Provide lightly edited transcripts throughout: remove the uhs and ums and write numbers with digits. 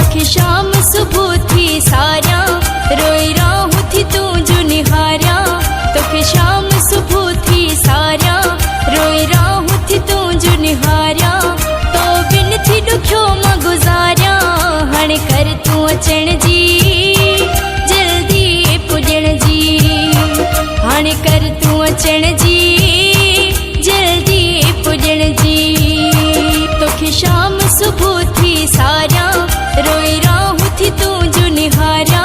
तोखे शाम सुबह थी सारा रोई राहूं थी तू जो निहारा। तोखे शाम सुबह थी सारा रोई राहूं थी तू जो निहारा। तो बिन थी दुखियो मां गुज़ारिया हाणे कर तू अचण जी जल्दी पुॼण जी। हाणे कर तू अचण जी जल्दी पुॼण जी। तोखे शाम सुबह थी सारा रोई राहूं थी तू जो निहारा।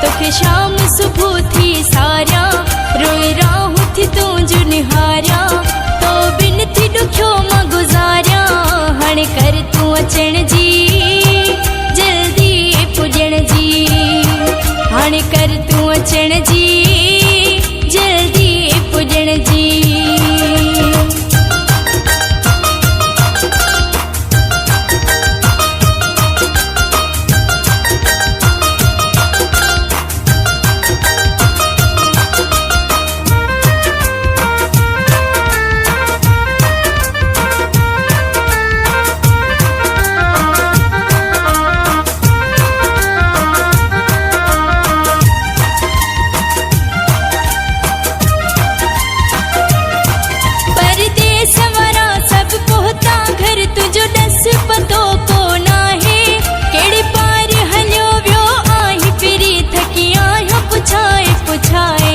तोखे शाम सुबह थी सारा रोई राहूं थी तू जो निहारा। तो बिन थी दुखियो मां गुज़ारिया हाणे कर तू अचण जी जल्दी पुॼण जी। हाणे कर तू अचण जी जल्दी पुॼण जी। तुझो दस पतो को नाहे केड़े पार हलियो वियो आही फिरी थकी आहियो पुछाए पुछाए।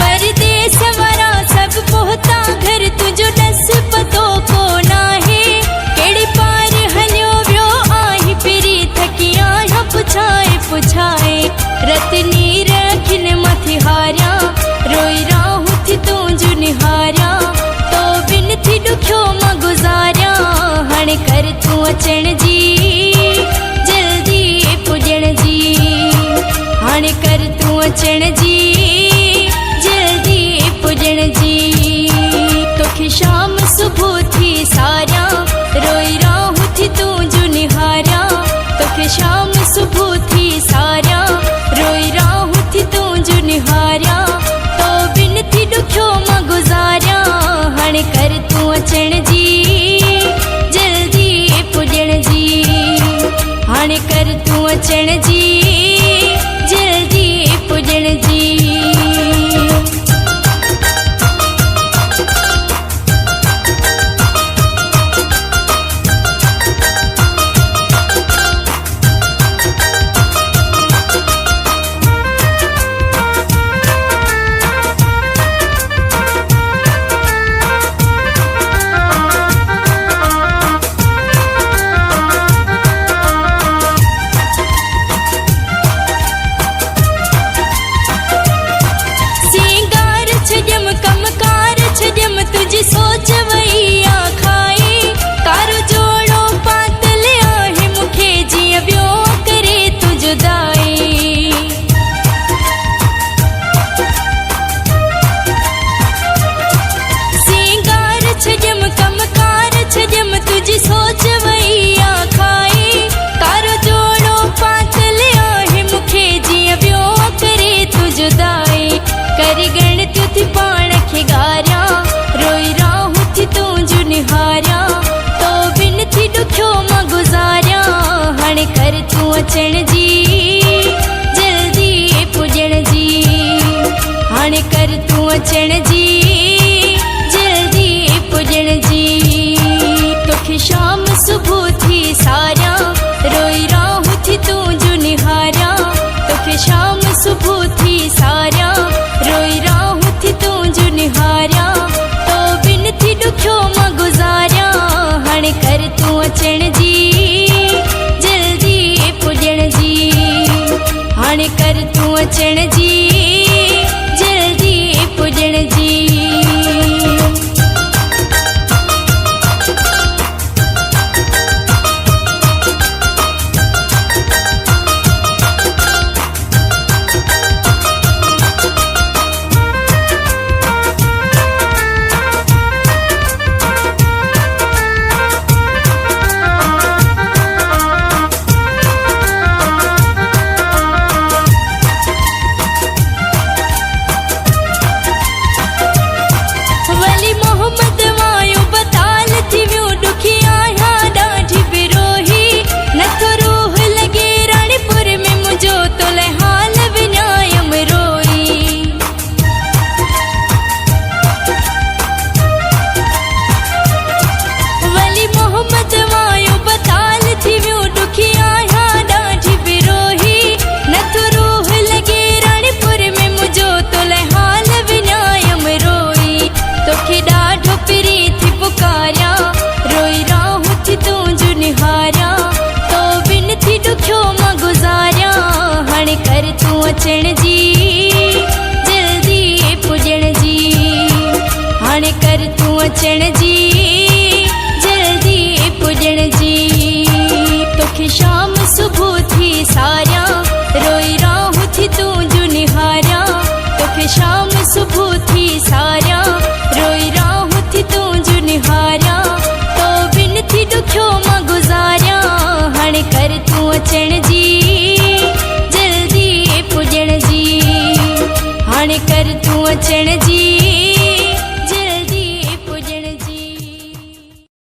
परदेस वारा सब पहुता घर तुझो दस पतो को नाहे केड़े पार हलियो वियो आही फिरी थकी आहियो पुछाए पुछाए। रतनी रखिन मथी हारिया रोई राहूं थी तू जो निहारा। तो बिन थी दुखियो मां गुज़ारिया हाणे कर तू अचण जी जल्दी पुॼण जी। हाणे कर तू अचण जी जल्दी पुॼण जी। तोखे शाम सुबह थी सारा रोई राहूं थी तू जो निहारा। तोखे शाम सुबह थी सारा रोई राहूं थी तू जो निहारा। तो बिन थी दुखियो मां गुज़ारिया हाणे कर तू अचण जी जल्दी पुॼण जी। हाणे कर तू अचण जी जल्दी पुॼण जी। तुझी सोच वही आखाए कारो जोड़ो पातल आहे मुखे जीअं ॿियो करे तू जुदाई। सिंगार छजम कमकार छजम तुझी सोच वही आखाए कारो जोड़ो पातल आहे मुखे जीअं ॿियो करे तू जुदाई। कर गण थी पाण खे गारिया रोई राहूं थी तू जो निहारा। तो बिन थी दुखियो मां गुज़ारिया हाणे कर तू अचण जी जल्दी पुॼण जी। हाणे कर तू अचण जी जल्दी पुॼण जी। तोखे शाम सुबह थी सारा रोई राहूं थी तू जो निहारा। तोखे शाम सुबह थी सारा रोई राहूं थी तू जो निहारा। तो बिन थी दुखियो मां गुज़ारिया हाणे कर तू अचण जी जल्दी पुॼण जी। हाणे कर तू अचण जी जल्दी पुॼण जी। अचण जी जल्दी पुॼण जी हाणे कर तूं अचण जी जल्दी पुॼण जी तोखे शाम सुबुह थी सारियां रोई राहूं थी तुंहिंजो निहारियां तोखे शाम सुबुह थी सारियां रोई राहूं थी तुंहिंजो निहारियां तो बिन थी ॾुखियो मां गुज़ारियां हाणे कर तूं अचण जी जल्दी पुॼण जी हाणे कर तूं अचण जी